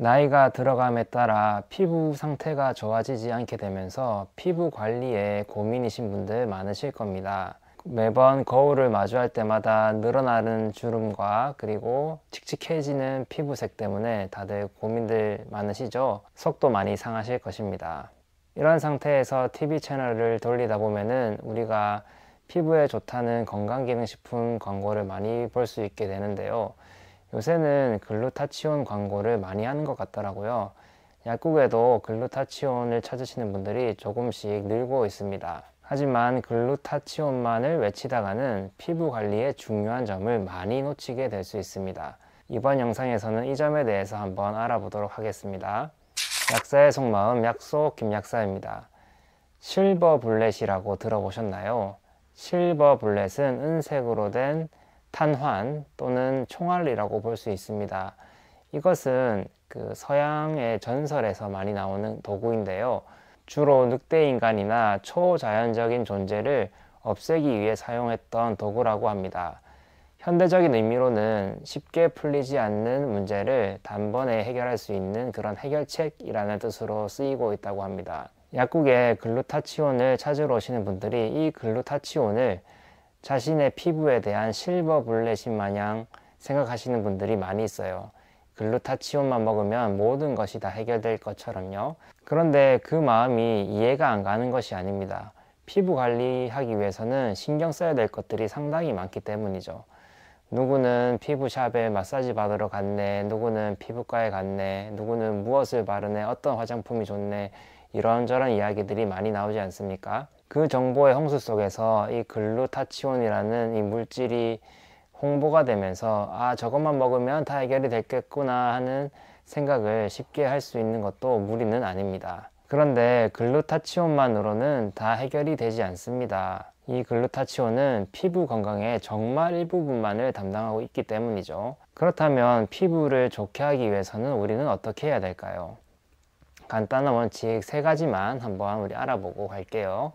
나이가 들어감에 따라 피부 상태가 좋아지지 않게 되면서 피부 관리에 고민이신 분들 많으실 겁니다. 매번 거울을 마주할 때마다 늘어나는 주름과 그리고 칙칙해지는 피부색 때문에 다들 고민들 많으시죠? 속도 많이 상하실 것입니다. 이런 상태에서 TV 채널을 돌리다 보면은 우리가 피부에 좋다는 건강기능식품 광고를 많이 볼 수 있게 되는데요. 요새는 글루타치온 광고를 많이 하는 것 같더라고요. 약국에도 글루타치온을 찾으시는 분들이 조금씩 늘고 있습니다. 하지만 글루타치온만을 외치다가는 피부 관리에 중요한 점을 많이 놓치게 될 수 있습니다. 이번 영상에서는 이 점에 대해서 한번 알아보도록 하겠습니다. 약사의 속마음 약속 김약사입니다. 실버 블렛이라고 들어보셨나요? 실버 블렛은 은색으로 된 탄환 또는 총알이라고 볼 수 있습니다. 이것은 서양의 전설에서 많이 나오는 도구인데요. 주로 늑대인간이나 초자연적인 존재를 없애기 위해 사용했던 도구라고 합니다. 현대적인 의미로는 쉽게 풀리지 않는 문제를 단번에 해결할 수 있는 그런 해결책이라는 뜻으로 쓰이고 있다고 합니다. 약국에 글루타치온을 찾으러 오시는 분들이 이 글루타치온을 자신의 피부에 대한 실버 블렛인 마냥 생각하시는 분들이 많이 있어요. 글루타치온만 먹으면 모든 것이 다 해결될 것처럼요. 그런데 그 마음이 이해가 안 가는 것이 아닙니다. 피부 관리하기 위해서는 신경 써야 될 것들이 상당히 많기 때문이죠. 누구는 피부샵에 마사지 받으러 갔네, 누구는 피부과에 갔네, 누구는 무엇을 바르네, 어떤 화장품이 좋네, 이런저런 이야기들이 많이 나오지 않습니까? 그 정보의 홍수 속에서 이 글루타치온이라는 이 물질이 홍보가 되면서 저것만 먹으면 다 해결이 됐겠구나 하는 생각을 쉽게 할 수 있는 것도 무리는 아닙니다. 그런데 글루타치온만으로는 다 해결이 되지 않습니다. 이 글루타치온은 피부 건강의 정말 일부분만을 담당하고 있기 때문이죠. 그렇다면 피부를 좋게 하기 위해서는 우리는 어떻게 해야 될까요? 간단한 원칙 3가지만 한번 우리 알아보고 갈게요.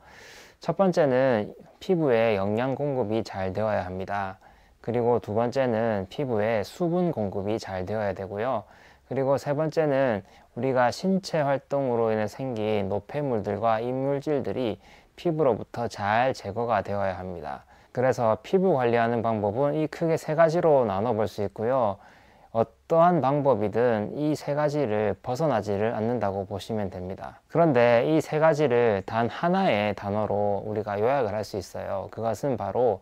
첫 번째는 피부에 영양 공급이 잘 되어야 합니다. 그리고 두 번째는 피부에 수분 공급이 잘 되어야 되고요. 그리고 세 번째는 우리가 신체 활동으로 인해 생긴 노폐물들과 이물질들이 피부로부터 잘 제거가 되어야 합니다. 그래서 피부 관리하는 방법은 이 크게 3가지로 나눠 볼 수 있고요. 어떠한 방법이든 이 3가지를 벗어나지를 않는다고 보시면 됩니다. 그런데 이 3가지를 단 하나의 단어로 우리가 요약을 할 수 있어요. 그것은 바로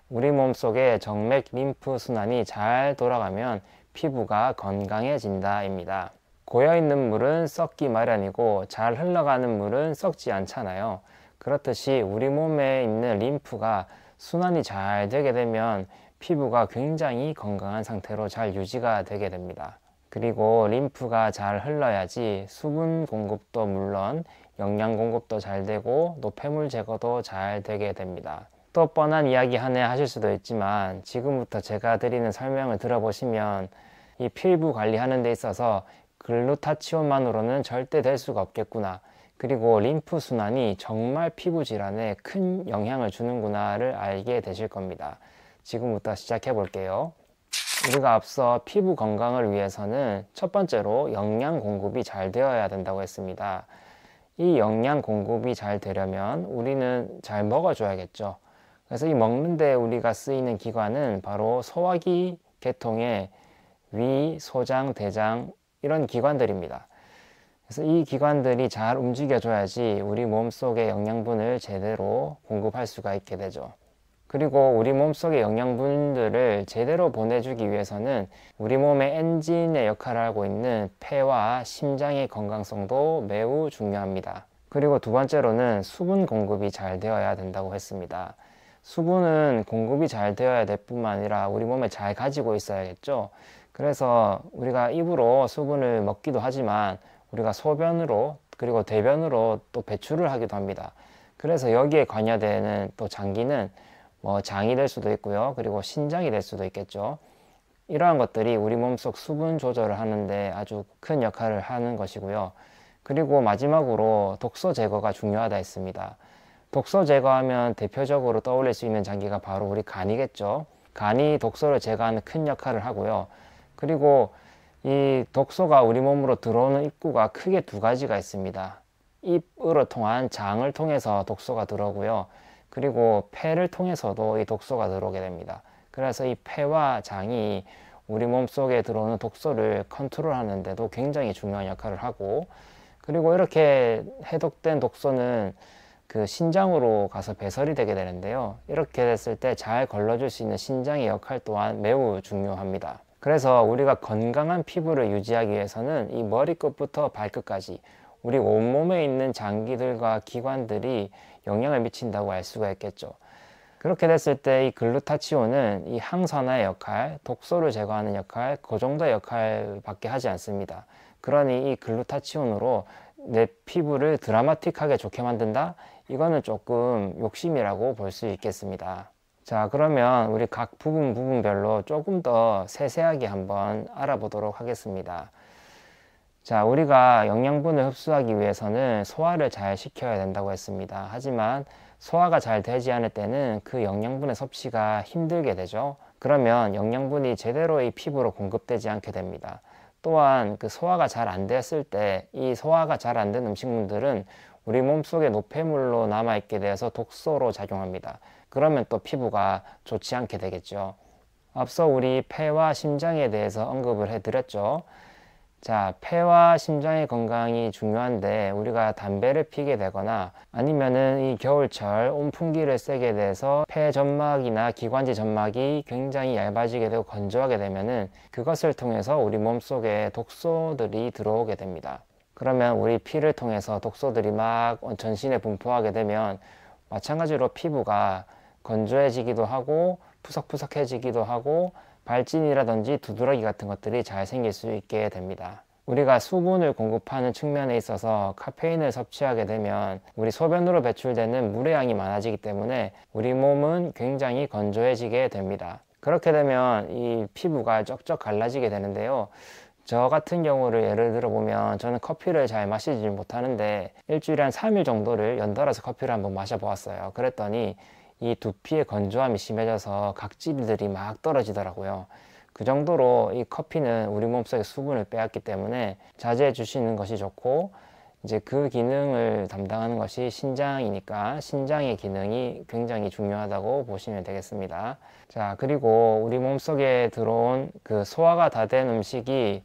우리 몸속의 정맥 림프 순환이 잘 돌아가면 피부가 건강해진다 입니다. 고여있는 물은 썩기 마련이고 잘 흘러가는 물은 썩지 않잖아요. 그렇듯이 우리 몸에 있는 림프가 순환이 잘 되게 되면 피부가 굉장히 건강한 상태로 잘 유지가 되게 됩니다. 그리고 림프가 잘 흘러야지 수분 공급도 물론 영양 공급도 잘 되고 노폐물 제거도 잘 되게 됩니다. 또 뻔한 이야기 하나 하실 수도 있지만 지금부터 제가 드리는 설명을 들어보시면 이 피부 관리하는 데 있어서 글루타치온만으로는 절대 될 수가 없겠구나, 그리고 림프 순환이 정말 피부 질환에 큰 영향을 주는구나를 알게 되실 겁니다. 지금부터 시작해 볼게요. 우리가 앞서 피부 건강을 위해서는 첫 번째로 영양 공급이 잘 되어야 된다고 했습니다. 이 영양 공급이 잘 되려면 우리는 잘 먹어줘야겠죠. 그래서 이 먹는데 우리가 쓰이는 기관은 바로 소화기 계통의 위, 소장, 대장 이런 기관들입니다. 그래서 이 기관들이 잘 움직여줘야지 우리 몸속의 영양분을 제대로 공급할 수가 있게 되죠. 그리고 우리 몸속의 영양분들을 제대로 보내주기 위해서는 우리 몸의 엔진의 역할을 하고 있는 폐와 심장의 건강성도 매우 중요합니다. 그리고 두 번째로는 수분 공급이 잘 되어야 된다고 했습니다. 수분은 공급이 잘 되어야 될 뿐만 아니라 우리 몸에 잘 가지고 있어야겠죠. 그래서 우리가 입으로 수분을 먹기도 하지만 우리가 소변으로 그리고 대변으로 또 배출을 하기도 합니다. 그래서 여기에 관여되는 또 장기는 장이 될 수도 있고요. 그리고 신장이 될 수도 있겠죠. 이러한 것들이 우리 몸속 수분 조절을 하는데 아주 큰 역할을 하는 것이고요. 그리고 마지막으로 독소 제거가 중요하다 했습니다. 독소 제거하면 대표적으로 떠올릴 수 있는 장기가 바로 우리 간이겠죠. 간이 독소를 제거하는 큰 역할을 하고요. 그리고 이 독소가 우리 몸으로 들어오는 입구가 크게 두 가지가 있습니다. 입으로 통한 장을 통해서 독소가 들어오고요. 그리고 폐를 통해서도 이 독소가 들어오게 됩니다. 그래서 이 폐와 장이 우리 몸속에 들어오는 독소를 컨트롤하는 데도 굉장히 중요한 역할을 하고, 그리고 이렇게 해독된 독소는 그 신장으로 가서 배설이 되게 되는데요. 이렇게 됐을 때 잘 걸러줄 수 있는 신장의 역할 또한 매우 중요합니다. 그래서 우리가 건강한 피부를 유지하기 위해서는 이 머리끝부터 발끝까지 우리 온몸에 있는 장기들과 기관들이 영향을 미친다고 알 수가 있겠죠. 그렇게 됐을 때 이 글루타치온은 이 항산화의 역할, 독소를 제거하는 역할, 그 정도의 역할밖에 하지 않습니다. 그러니 이 글루타치온으로 내 피부를 드라마틱하게 좋게 만든다? 이거는 조금 욕심이라고 볼 수 있겠습니다. 자, 그러면 우리 각 부분별로 조금 더 세세하게 한번 알아보도록 하겠습니다. 자, 우리가 영양분을 흡수하기 위해서는 소화를 잘 시켜야 된다고 했습니다. 하지만 소화가 잘 되지 않을 때는 그 영양분의 섭취가 힘들게 되죠. 그러면 영양분이 제대로 이 피부로 공급되지 않게 됩니다. 또한 그 소화가 잘 안 됐을 때 이 소화가 잘 안 된 음식물들은 우리 몸속에 노폐물로 남아있게 되어서 독소로 작용합니다. 그러면 또 피부가 좋지 않게 되겠죠. 앞서 우리 폐와 심장에 대해서 언급을 해드렸죠. 자, 폐와 심장의 건강이 중요한데 우리가 담배를 피게 되거나 아니면은 이 겨울철 온풍기를 쐬게 돼서 폐 점막이나 기관지 점막이 굉장히 얇아지게 되고 건조하게 되면은 그것을 통해서 우리 몸속에 독소들이 들어오게 됩니다. 그러면 우리 피를 통해서 독소들이 막 전신에 분포하게 되면 마찬가지로 피부가 건조해지기도 하고 푸석푸석해지기도 하고 발진이라든지 두드러기 같은 것들이 잘 생길 수 있게 됩니다. 우리가 수분을 공급하는 측면에 있어서 카페인을 섭취하게 되면 우리 소변으로 배출되는 물의 양이 많아지기 때문에 우리 몸은 굉장히 건조해지게 됩니다. 그렇게 되면 이 피부가 쩍쩍 갈라지게 되는데요. 저 같은 경우를 예를 들어 보면 저는 커피를 잘 마시지 못하는데 일주일에 한 3일 정도를 연달아서 커피를 한번 마셔보았어요. 그랬더니 이 두피의 건조함이 심해져서 각질들이 막 떨어지더라고요. 그 정도로 이 커피는 우리 몸속에 수분을 빼앗기 때문에 자제해 주시는 것이 좋고, 이제 그 기능을 담당하는 것이 신장이니까 신장의 기능이 굉장히 중요하다고 보시면 되겠습니다. 자, 그리고 우리 몸속에 들어온 그 소화가 다 된 음식이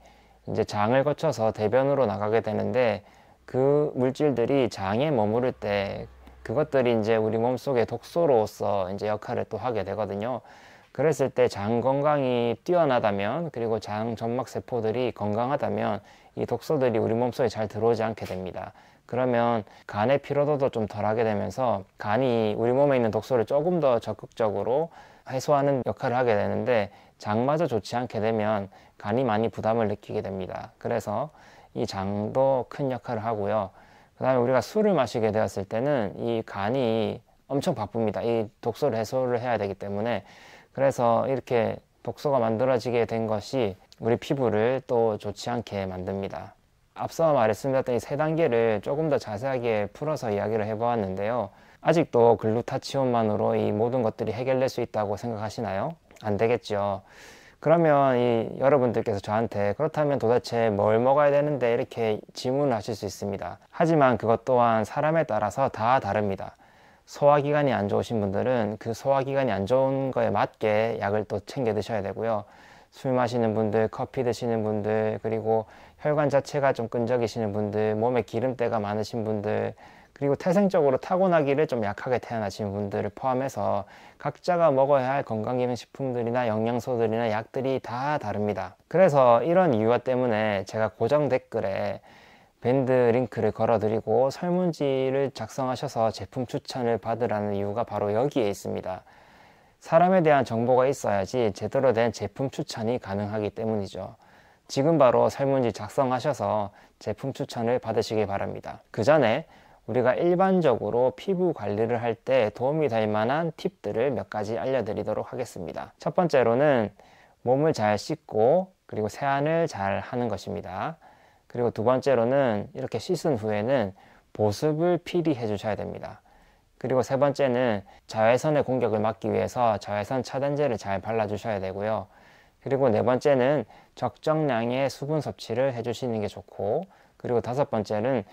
이제 장을 거쳐서 대변으로 나가게 되는데 그 물질들이 장에 머무를 때 그것들이 이제 우리 몸속에 독소로서 이제 역할을 또 하게 되거든요. 그랬을 때 장 건강이 뛰어나다면, 그리고 장 점막 세포들이 건강하다면 이 독소들이 우리 몸속에 잘 들어오지 않게 됩니다. 그러면 간의 피로도도 좀 덜하게 되면서 간이 우리 몸에 있는 독소를 조금 더 적극적으로 해소하는 역할을 하게 되는데, 장마저 좋지 않게 되면 간이 많이 부담을 느끼게 됩니다. 그래서 이 장도 큰 역할을 하고요. 그 다음에 우리가 술을 마시게 되었을 때는 이 간이 엄청 바쁩니다. 이 독소를 해소를 해야 되기 때문에. 그래서 이렇게 독소가 만들어지게 된 것이 우리 피부를 또 좋지 않게 만듭니다. 앞서 말씀드렸던 이 세 단계를 조금 더 자세하게 풀어서 이야기를 해보았는데요. 아직도 글루타치온만으로 이 모든 것들이 해결될 수 있다고 생각하시나요? 안 되겠죠. 그러면 여러분들께서 저한테 그렇다면 도대체 뭘 먹어야 되는데 이렇게 질문을 하실 수 있습니다. 하지만 그것 또한 사람에 따라서 다 다릅니다. 소화기관이 안 좋으신 분들은 그 소화기관이 안 좋은 거에 맞게 약을 또 챙겨 드셔야 되고요. 술 마시는 분들, 커피 드시는 분들, 그리고 혈관 자체가 좀 끈적이시는 분들, 몸에 기름때가 많으신 분들, 그리고 태생적으로 타고나기를 좀 약하게 태어나신 분들을 포함해서 각자가 먹어야 할 건강기능식품들이나 영양소들이나 약들이 다 다릅니다. 그래서 이런 이유와 때문에 제가 고정 댓글에 밴드 링크를 걸어드리고 설문지를 작성하셔서 제품 추천을 받으라는 이유가 바로 여기에 있습니다. 사람에 대한 정보가 있어야지 제대로 된 제품 추천이 가능하기 때문이죠. 지금 바로 설문지 작성하셔서 제품 추천을 받으시기 바랍니다. 그 전에 우리가 일반적으로 피부 관리를 할 때 도움이 될 만한 팁들을 몇 가지 알려드리도록 하겠습니다. 첫 번째로는 몸을 잘 씻고 그리고 세안을 잘 하는 것입니다. 그리고 두 번째로는 이렇게 씻은 후에는 보습을 필히 해주셔야 됩니다. 그리고 세 번째는 자외선의 공격을 막기 위해서 자외선 차단제를 잘 발라주셔야 되고요. 그리고 네 번째는 적정량의 수분 섭취를 해주시는 게 좋고, 그리고 다섯 번째는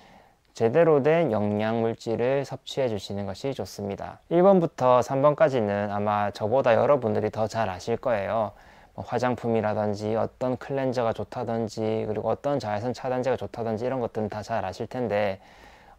제대로 된 영양 물질을 섭취해 주시는 것이 좋습니다. 1번부터 3번까지는 아마 저보다 여러분들이 더 잘 아실 거예요. 화장품이라든지 어떤 클렌저가 좋다든지, 그리고 어떤 자외선 차단제가 좋다든지 이런 것들은 다 잘 아실 텐데,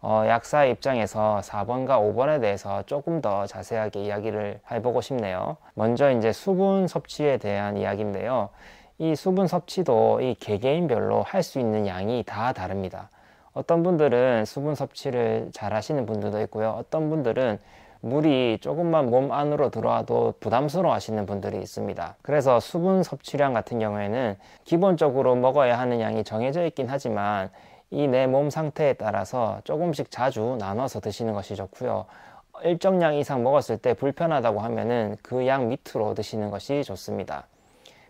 약사의 입장에서 4번과 5번에 대해서 조금 더 자세하게 이야기를 해보고 싶네요. 먼저 이제 수분 섭취에 대한 이야기인데요. 이 수분 섭취도 이 개개인별로 할 수 있는 양이 다 다릅니다. 어떤 분들은 수분 섭취를 잘 하시는 분들도 있고요. 어떤 분들은 물이 조금만 몸 안으로 들어와도 부담스러워 하시는 분들이 있습니다. 그래서 수분 섭취량 같은 경우에는 기본적으로 먹어야 하는 양이 정해져 있긴 하지만 이 내 몸 상태에 따라서 조금씩 자주 나눠서 드시는 것이 좋고요. 일정량 이상 먹었을 때 불편하다고 하면은 그 양 밑으로 드시는 것이 좋습니다.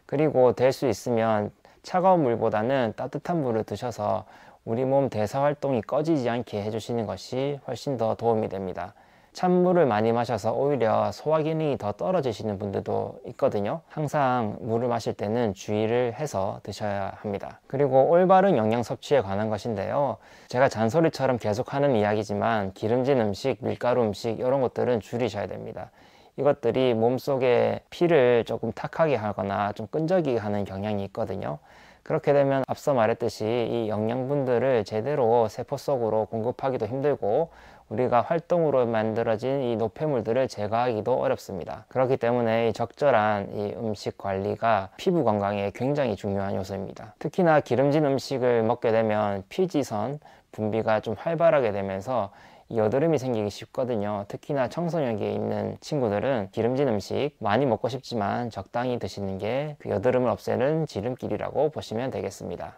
그리고 될 수 있으면 차가운 물보다는 따뜻한 물을 드셔서 우리 몸 대사 활동이 꺼지지 않게 해주시는 것이 훨씬 더 도움이 됩니다. 찬물을 많이 마셔서 오히려 소화 기능이 더 떨어지시는 분들도 있거든요. 항상 물을 마실 때는 주의를 해서 드셔야 합니다. 그리고 올바른 영양 섭취에 관한 것인데요. 제가 잔소리처럼 계속 하는 이야기지만 기름진 음식, 밀가루 음식 이런 것들은 줄이셔야 됩니다. 이것들이 몸속에 피를 조금 탁하게 하거나 좀 끈적이게 하는 경향이 있거든요. 그렇게 되면 앞서 말했듯이 이 영양분들을 제대로 세포 속으로 공급하기도 힘들고 우리가 활동으로 만들어진 이 노폐물들을 제거하기도 어렵습니다. 그렇기 때문에 이 적절한 이 음식 관리가 피부 건강에 굉장히 중요한 요소입니다. 특히나 기름진 음식을 먹게 되면 피지선 분비가 좀 활발하게 되면서 여드름이 생기기 쉽거든요. 특히나 청소년기에 있는 친구들은 기름진 음식 많이 먹고 싶지만 적당히 드시는 게 그 여드름을 없애는 지름길이라고 보시면 되겠습니다.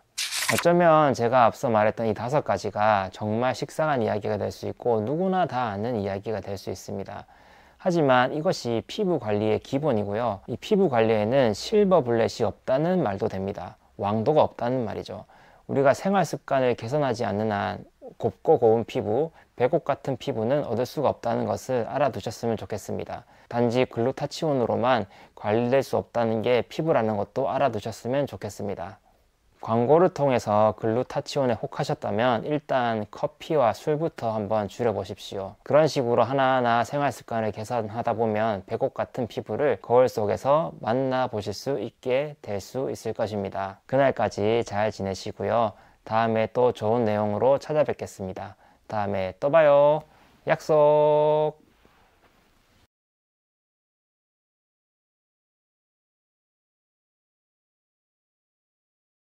어쩌면 제가 앞서 말했던 이 5가지가 정말 식상한 이야기가 될 수 있고 누구나 다 아는 이야기가 될 수 있습니다. 하지만 이것이 피부 관리의 기본이고요. 이 피부 관리에는 실버 블렛이 없다는 말도 됩니다. 왕도가 없다는 말이죠. 우리가 생활 습관을 개선하지 않는 한 곱고 고운 피부, 배곡 같은 피부는 얻을 수가 없다는 것을 알아두셨으면 좋겠습니다. 단지 글루타치온으로만 관리될 수 없다는 게 피부라는 것도 알아두셨으면 좋겠습니다. 광고를 통해서 글루타치온에 혹하셨다면 일단 커피와 술부터 한번 줄여보십시오. 그런 식으로 하나하나 생활 습관을 개선하다 보면 배곡 같은 피부를 거울 속에서 만나보실 수 있게 될 수 있을 것입니다. 그날까지 잘 지내시고요. 다음에 또 좋은 내용으로 찾아뵙겠습니다. 다음에 또 봐요. 약속!